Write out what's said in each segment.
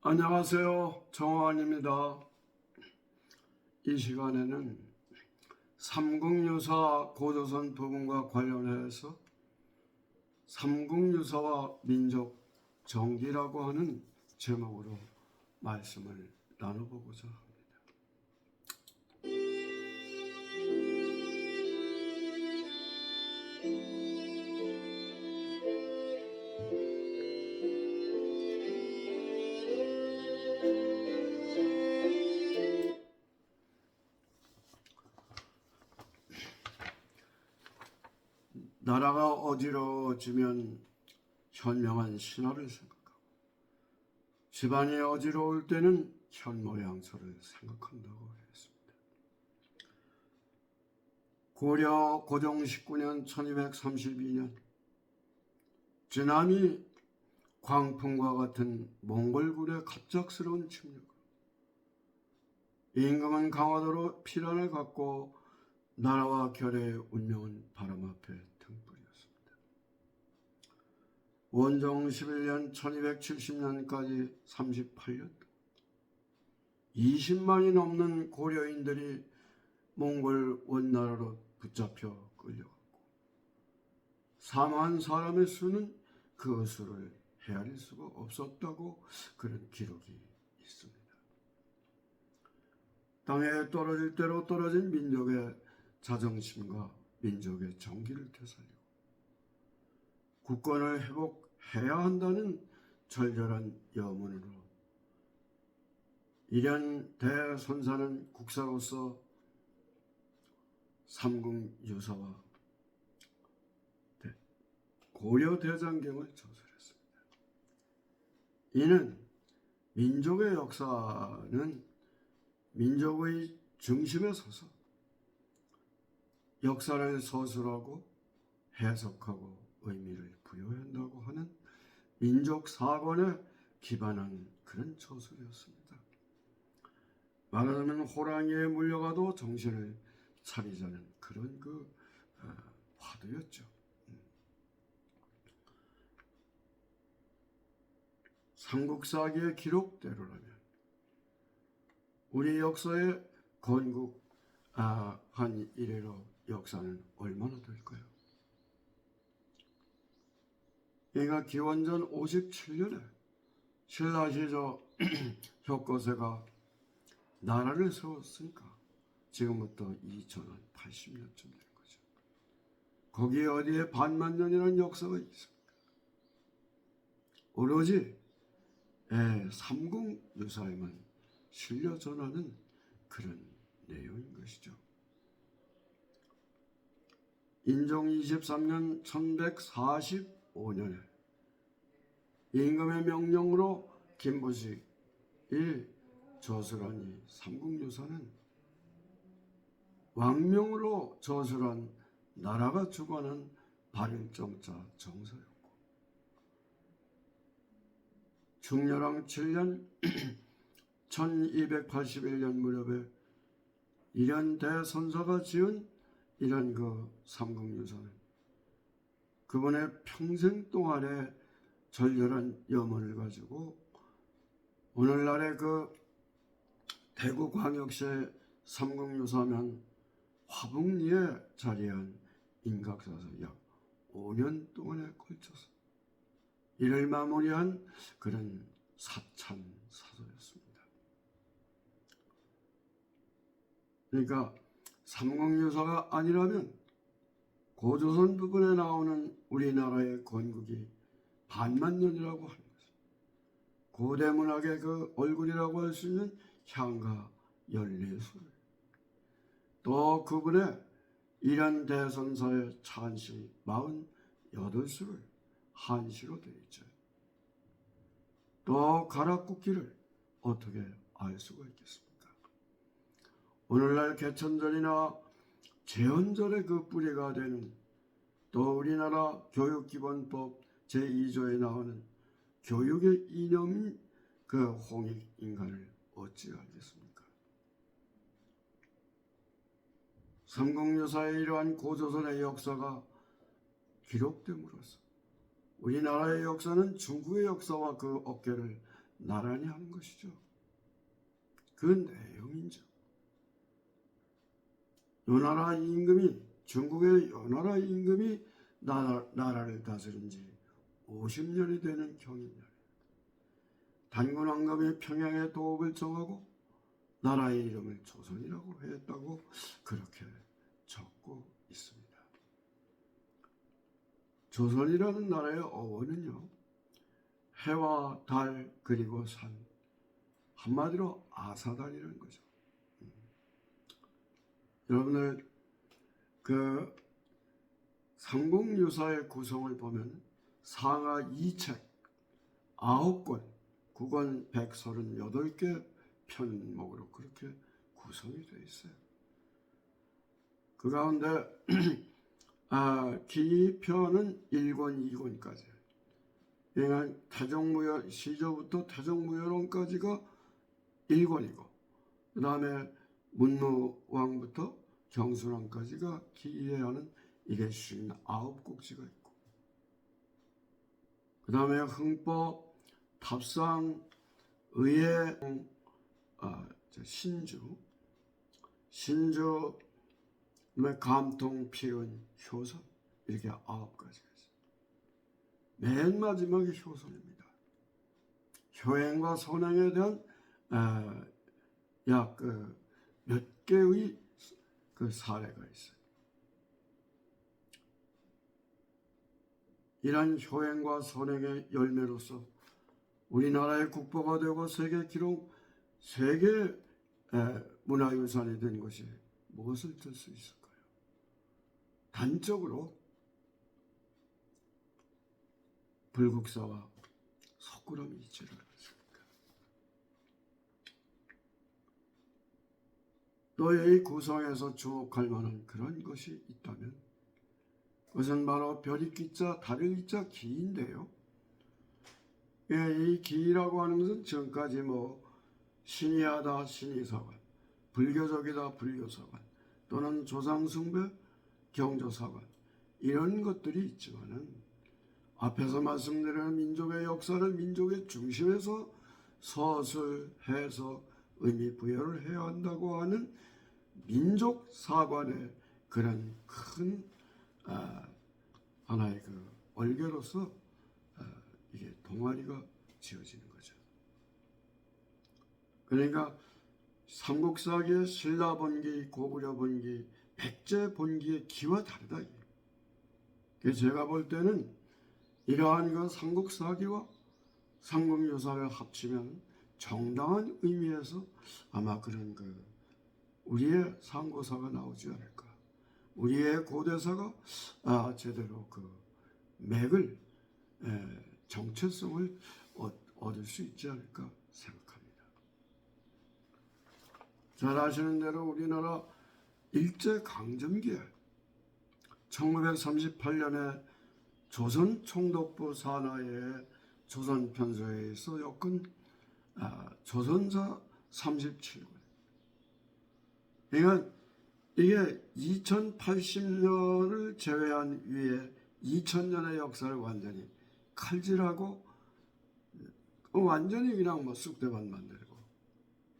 안녕하세요. 정호환입니다. 이 시간에는 삼국유사 고조선 부분과 관련해서 삼국유사와 민족 정기라고 하는 제목으로 말씀을 나눠보고자 합니다. 나라가 어지러워지면 현명한 신하를 생각하고, 집안이 어지러울 때는 현모양처를 생각한다고 했습니다. 고려 고종 19년 1232년 진암이 광풍과 같은 몽골군의 갑작스러운 침략으로 임금은 강화도로 피란을 갖고 나라와 결의 운명은 바람 앞에 등불이었습니다. 원종 11년 1270년까지 38년 동안 20만이 넘는 고려인들이 몽골 원나라로 붙잡혀 끌려갔고, 사망한 사람의 수는 그 수를 헤아릴 수가 없었다고 그런 기록이 있습니다. 땅에 떨어질 대로 떨어진 민족의 자정심과 민족의 정기를 되살리고 국권을 회복해야 한다는 절절한 염원으로 일현 대선사는 국사로서 삼국유사와 고려대장경을 저술했습니다. 이는 민족의 역사는 민족의 중심에 서서 역사를 서술하고 해석하고 의미를 부여해야 한다고 하는 민족 사관에 기반한 그런 저술이었습니다. 말하자면 호랑이에 물려가도 정신을 차리자는 그런 화두였죠. 삼국사기의 기록대로라면 우리 역사의 건국한 이래로 역사는 얼마나 될까요? 얘가 기원전 57년에 신라시조 효거세가 나라를 세웠으니까 지금부터 2080년쯤 되는 거죠. 거기에 어디에 반만 년이라는 역사가 있습니까? 오로지 삼국유사에만 실려 전하는 그런 내용인 것이죠. 인종 23년 1145년에 임금의 명령으로 김부식이 저술한 이 삼국유사는 왕명으로 저술한 나라가 주관한 발일정자 정서였고, 중려랑 7년 1281년 무렵에 일현 대선사가 지은 이런 삼국유사는 그분의 평생 동안의 절절한 염원을 가지고 오늘날의 대구광역시의 삼국유사면 화북리에 자리한 인각사서 약 5년 동안에 걸쳐서 이를 마무리한 그런 사찬사서였습니다. 그러니까 삼국유사가 아니라면 고조선 부분에 나오는 우리나라의 건국이 반만 년이라고 하는 것입니다. 고대 문학의 얼굴이라고 할 수 있는 향가 14술, 또 그분의 일현 대선사의 찬시 48술을 한시로 되어 있죠. 또 가락국기를 어떻게 알 수가 있겠습니까? 오늘날 개천절이나 제헌절의 뿌리가 되는, 또 우리나라 교육기본법 제2조에 나오는 교육의 이념인 홍익인간을 어찌 알겠습니까? 삼국유사의 이러한 고조선의 역사가 기록됨으로써 우리나라의 역사는 중국의 역사와 그 어깨를 나란히 하는 것이죠. 그 내용이죠. 요나라 임금이, 중국의 요나라 임금이 나라를 다스린 지 50년이 되는 경이냐. 단군 왕감이 평양의 도읍을 정하고 나라의 이름을 조선이라고 했다고 그렇게 적고 있습니다. 조선이라는 나라의 어원은요, 해와 달 그리고 산, 한마디로 아사단이라는 거죠. 여러분들 그 삼국유사의 구성을 보면 상하 2책 9권 9권 138개 편목으로 그렇게 구성이 되어 있어요. 그 가운데 기편은 1권 2권까지, 그러니까 태종무열 시조부터 태종무열원까지가 1권이고, 그 다음에 문무왕부터 경순왕까지가 기해하는 이게 59곡지가 있고, 그 다음에 흥법, 탑상, 의회, 신주, 감통, 피은, 효선, 이렇게 9가지가 있어요. 맨 마지막이 효선입니다. 효행과 선행에 대한 약 몇 개의 그 사례가 있어요. 이러한 효행과 선행의 열매로서 우리나라의 국보가 되고 세계 문화유산이 된 것이 무엇을 들 수 있을까요? 단적으로 불국사와 석굴암이 있지를 않습니까? 또 이 구성에서 주목할 만한 그런 것이 있다면 그것은 바로 별이 기자, 달을 기자 기인데요. 이 기라고 하는 것은 지금까지 신이하다 신이사관, 불교적이다 불교사관, 또는 조상숭배 경조사관, 이런 것들이 있지만은 앞에서 말씀드린 민족의 역사를 민족의 중심에서 서술해서 의미 부여를 해야 한다고 하는 민족사관의 그런 큰 하나의 그 얼개로서 이게 동아리가 지어지는 거죠. 그러니까 삼국사기의 신라본기, 고구려본기, 백제본기의 기와 다르다. 그래서 제가 볼 때는 이러한 그 삼국사기와 삼국유사를 합치면 정당한 의미에서 아마 그런 우리의 상고사가 나오지 않을까. 우리의 고대사가 제대로 그 맥을, 정체성을 얻을 수 있지 않을까 생각합니다. 잘 아시는 대로 우리나라 일제강점기에 1938년에 조선 총독부 산하의 조선편서에서 엮은 조선사 37권. 그러니까 이게 2080년을 제외한 위에 2000년의 역사를 완전히 칼질하고 완전히 그냥 쑥대밭 만들고,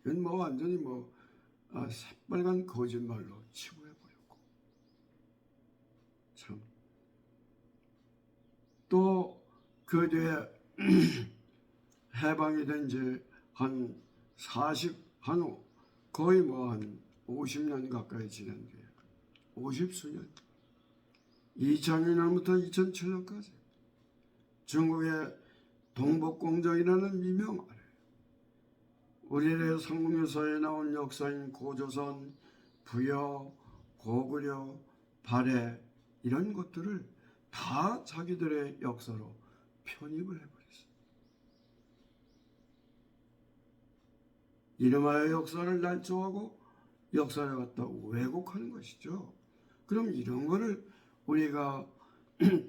이건 완전히 새빨간 거짓말로 치부해버렸고, 참. 또 그 뒤에 해방이 된 지 거의 한 50년 가까이 지난 뒤에 50수년 2000년부터 2007년까지 중국의 동복공정이라는 미명 아래 우리의 삼국유사에 나온 역사인 고조선, 부여, 고구려, 발해 이런 것들을 다 자기들의 역사로 편입을 해버렸어요. 이름하여 역사를 날조하고 역사를 갖다 왜곡하는 것이죠. 그럼 이런 거를 우리가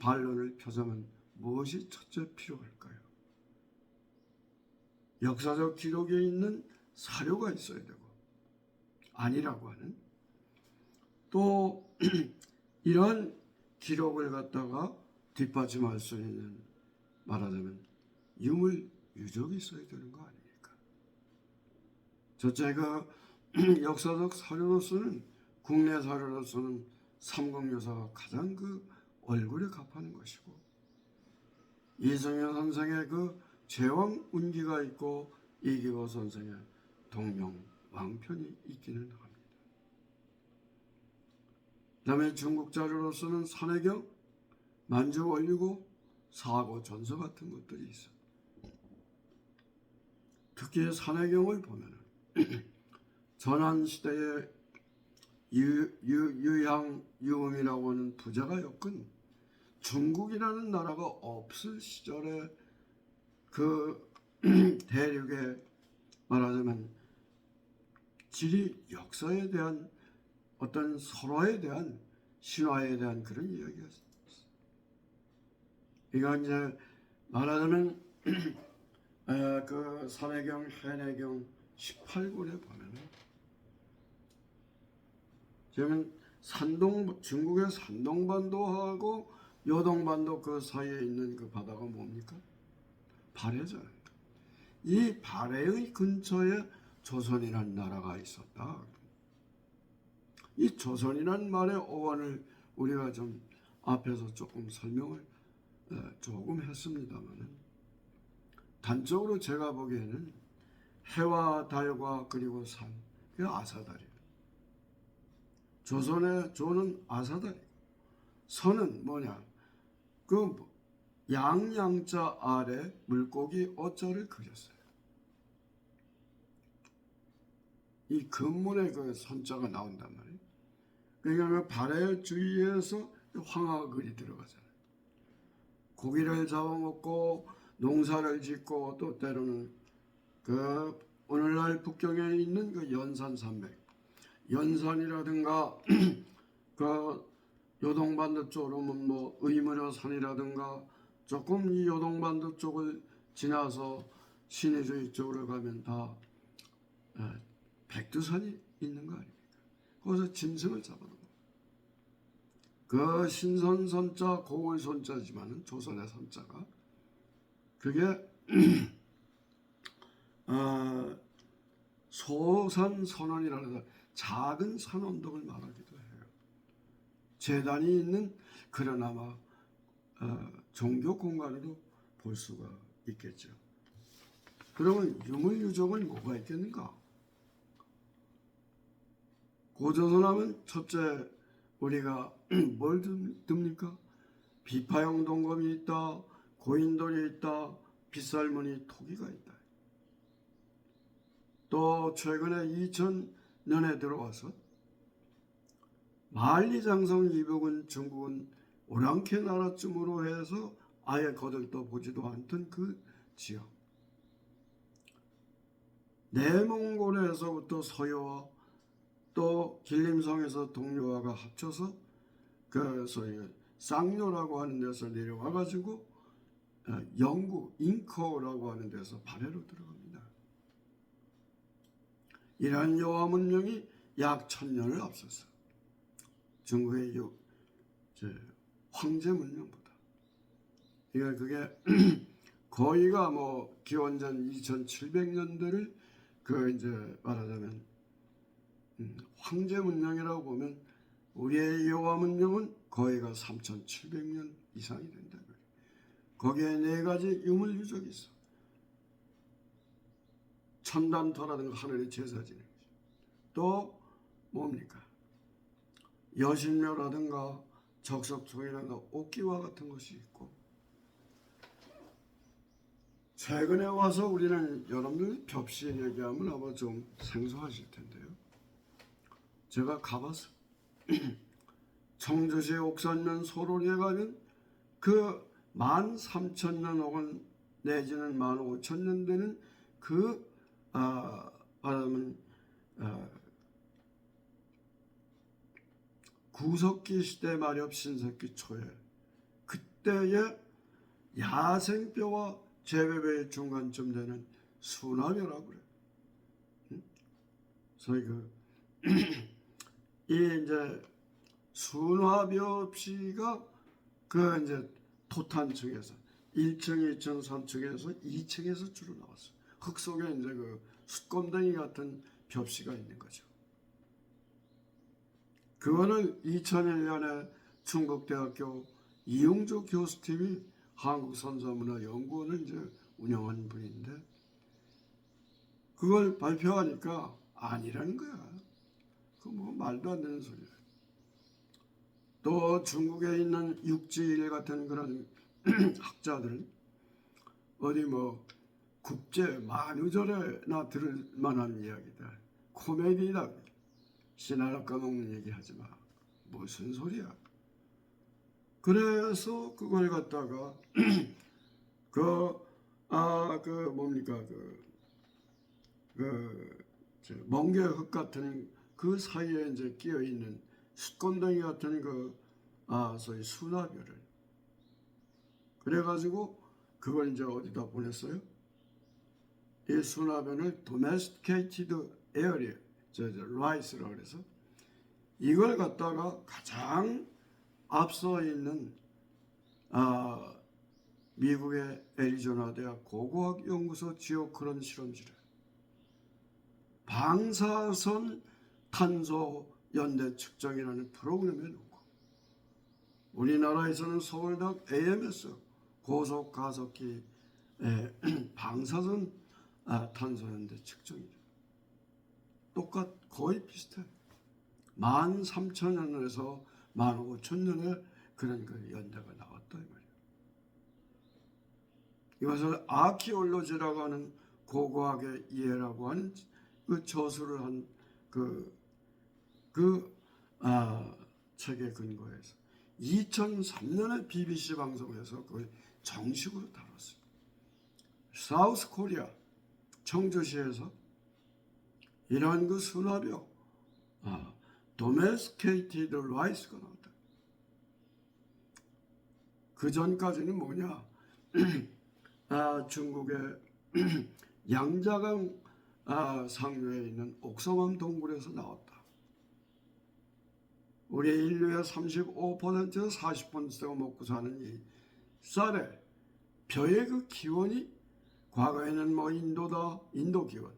반론을 펴자면 무엇이 첫째 필요할까요? 역사적 기록에 있는 사료가 있어야 되고, 아니라고 하는, 또 이러한 기록을 갖다가 뒷받침할 수 있는, 말하자면 유물 유적이 있어야 되는 거 아닙니까? 첫째, 역사적 사료로서는, 국내 사료로서는 삼국유사가 가장 얼굴에 값하는 것이고, 이정현 선생의 제왕운기가 있고 이기호 선생의 동명왕편이 있기는 합니다. 그 다음에 중국 자료로서는 산해경, 만주원류고, 사고전서 같은 것들이 있어. 특히 산해경을 보면 전환시대의 유양유음이라고 하는 부자가 엮은 중국이라는 나라가 없을 시절에 대륙에 말하자면 지리 역사에 대한 어떤 설화에 대한 신화에 대한 그런 이야기가 있습니다. 이거 이제 말하자면 산해경, 해내경 18권에 보면은 지금 중국의 산동반도하고 요동반도 그 사이에 있는 그 바다가 뭡니까? 발해잖아요. 이 발해의 근처에 조선이라는 나라가 있었다. 이 조선이라는 말의 어원을 우리가 좀 앞에서 조금 설명을 조금 했습니다만은, 단적으로 제가 보기에는 해와 달과 그리고 산, 그 아사달이에요. 조선의 조는 아사달이고, 선은 뭐냐? 양양자 아래 물고기 어자를 그렸어요. 이 근문에 선자가 나온단 말이에요. 그러니까 발해 주위에서 황하글이 들어가잖아요. 고기를 잡아먹고 농사를 짓고, 또 때로는 오늘날 북경에 있는 연산 산맥, 연산이라든가 요동반도 쪽으로 의무려 산이라든가, 조금 이 요동반도 쪽을 지나서 신의주 쪽으로 가면 다 백두산이 있는 거 아닙니까? 거기서 짐승을 잡아놓은 거. 신선선자, 고을선자지만은 조선의 선자가 그게 소산선원이라는 작은 산 언덕을 말하기도 해요. 재단이 있는 그러나마 종교 공간으로 볼 수가 있겠죠. 그러면 유물유적은 뭐가 있겠는가? 고조선하면 첫째 우리가 뭘 듭니까? 비파형 동검이 있다, 고인돌이 있다, 빗살무늬 토기가 있다. 또 최근에 2000년에 들어와서 만리장성 이북은 중국은 오랑캐 나라쯤으로 해서 아예 거들떠 보지도 않던 그 지역, 내몽골에서부터 서해와 또 길림성에서 동료와가 합쳐서 소위 쌍료라고 하는 데서 내려와 가지고 영구 잉커라고 하는 데서 발해로 들어갑니다. 이러한 여화 문명이 약 1000년을 앞서서 중국의 황제 문명보다, 그게 거의가 기원전 2700년대를 이제 말하자면 황제 문명이라고 보면, 우리의 여화 문명은 거의가 3700년 이상이 된다. 거기에 4가지 유물유적이 있어. 천단토라든가 하늘의 제사 지내는 거죠. 또 뭡니까? 여신묘라든가 적석총이라든가 옥기와 같은 것이 있고, 최근에 와서 우리는 여러분들 벽시 얘기하면 아마 좀 생소하실 텐데요. 제가 가봐서 청주시 옥산면 소로리에 가면 13,000년 혹은 내지는 15,000년 되는 말하면 구석기 시대 말엽 신석기 초에 그때의 야생뼈와 제배뼈의 중간쯤 되는 순화뼈라고 그래요. 소위 이 이제 순화뼈 없이가 이제 토탄층에서 1층, 2층, 3층에서 2층에서 주로 나왔어요. 흙 속에 이제 그 숯검댕이 같은 벽시가 있는 거죠. 그거는 2001년에 충북대학교 이용주 교수팀이 한국선사문화연구원을 이제 운영하는 분인데 그걸 발표하니까 아니라는 거야. 그 뭐 말도 안 되는 소리야. 또 중국에 있는 육지일 같은 그런 학자들은 어디 뭐 국제 만우절에나 들을 만한 이야기다. 코미디다. 신하라 까먹는 얘기 하지 마. 무슨 소리야. 그래서 그걸 갖다가 멍게흙 같은 그 사이에 이제 끼어 있는 숯건덩이 같은 소위 수나벼를 그래가지고 그걸 이제 어디다 보냈어요? 이 수나변을 domesticated area, rice라고 그래서 이걸 갖다가 가장 앞서 있는 미국의 애리조나 대학 고고학 연구소 지오크론 실험실에 방사선 탄소 연대 측정이라는 프로그램에 놓고 우리나라에서는 서울대학 AMS 고속 가속기 방사선 탄소 연대 측정이죠. 거의 비슷해. 13,000년에서 15,000년에 그런 그 연대가 나왔다 이 말이에요. 이것을 아키올로지라고 하는 고고학의 이해라고 하는 그 저술을 한 책에 근거해서 2003년에 BBC 방송에서 그걸 정식으로 다뤘어요. 사우스 코리아 청주시에서 이러한 그 수나벼 domesticated rice가 나왔다. 그 전까지는 뭐냐? 중국의 양자강 상류에 있는 옥섬암 동굴에서 나왔다. 우리 인류의 35%에서 40%가 먹고 사는 이 쌀에 벼의 그 기원이 과거에는 뭐 인도 기원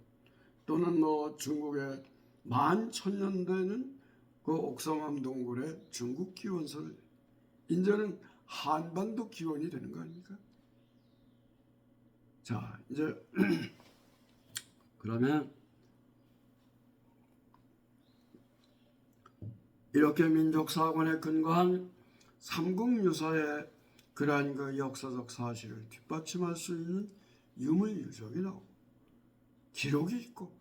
또는 뭐 중국의 11,000년대는 그 옥섬암 동굴의 중국 기원설 이제는 한반도 기원이 되는 거 아닙니까? 자 이제 그러면 이렇게 민족사관에 근거한 삼국유사의 그러한 그 역사적 사실을 뒷받침할 수 있는 유물유적이 나오고 기록이 있고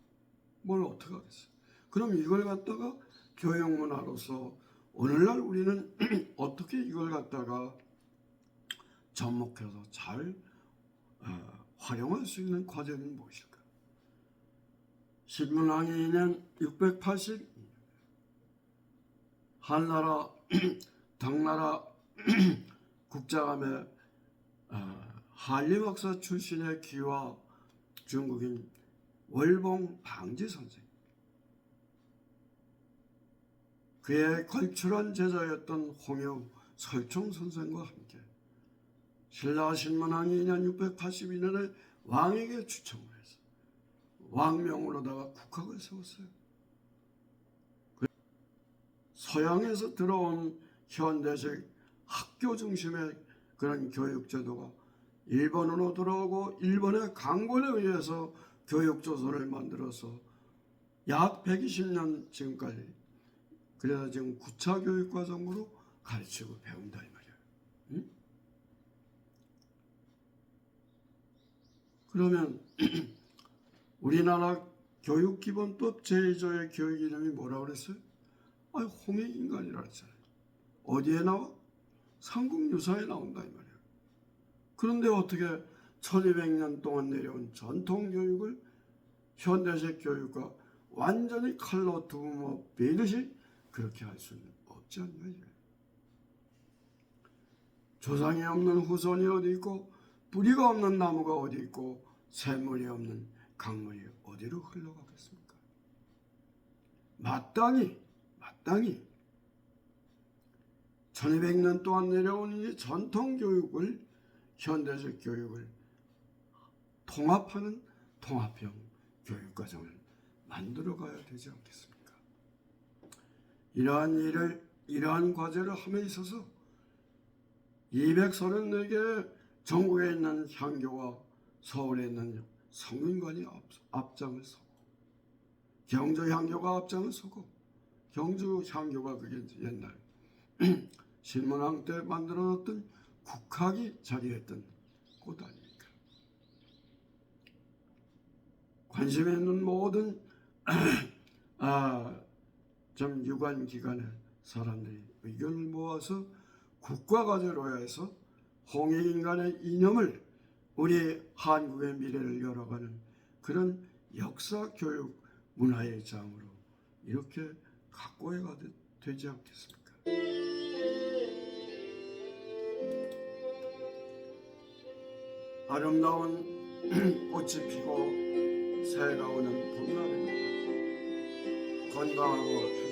뭘 어떻게 하겠어요. 그럼 이걸 갖다가 교육문화로서 오늘날 우리는 어떻게 이걸 갖다가 접목해서 잘 활용할 수 있는 과제는 무엇일까? 신문왕이 2년 680 한나라 당나라 국자감의 한림학사 출신의 기와 중국인 월봉 방지 선생 그의 걸출한 제자였던 홍영 설총 선생과 함께 신라 신문왕이 2년 682년에 왕에게 추청을 해서 왕명으로다가 국학을 세웠어요. 서양에서 들어온 현대식 학교 중심의 그런 교육제도가 일본으로 들어오고 일본의 강권에 의해서 교육조서를 만들어서 약 120년 지금까지 그래서 지금 9차 교육과정으로 가르치고 배운다 이 말이야. 응? 그러면 우리나라 교육기본법 제2조의 교육 이름이 뭐라고 그랬어요? 홍익인간이라 했잖아요. 어디에 나와? 삼국유사에 나온다 이 말이야. 그런데 어떻게 1200년 동안 내려온 전통교육을 현대식 교육과 완전히 칼로 두고 베듯이 그렇게 할 수는 없지 않냐 이게. 조상이 없는 후손이 어디 있고 뿌리가 없는 나무가 어디 있고 샘물이 없는 강물이 어디로 흘러가겠습니까? 마땅히 1200년 동안 내려온 이 전통교육을 현대적 교육을 통합하는 통합형 교육과정을 만들어가야 되지 않겠습니까? 이러한 과제를 함에 있어서 234개 전국에 있는 향교와 서울에 있는 성균관이 앞장을 서고, 경주 향교가 앞장을 서고, 경주 향교가 그게 옛날 신문왕 때 만들어놨던 국학이 자리했던 곳 아닙니까? 관심 있는 모든 좀 유관기관의 사람들이 의견을 모아서 국가과제로 해서 홍익인간의 이념을, 우리 한국의 미래를 열어가는 그런 역사교육 문화의 장으로 이렇게 갖고야 되지 않겠습니까? 아름다운 꽃이 피고 새가 오는 봄날입니다. 건강하고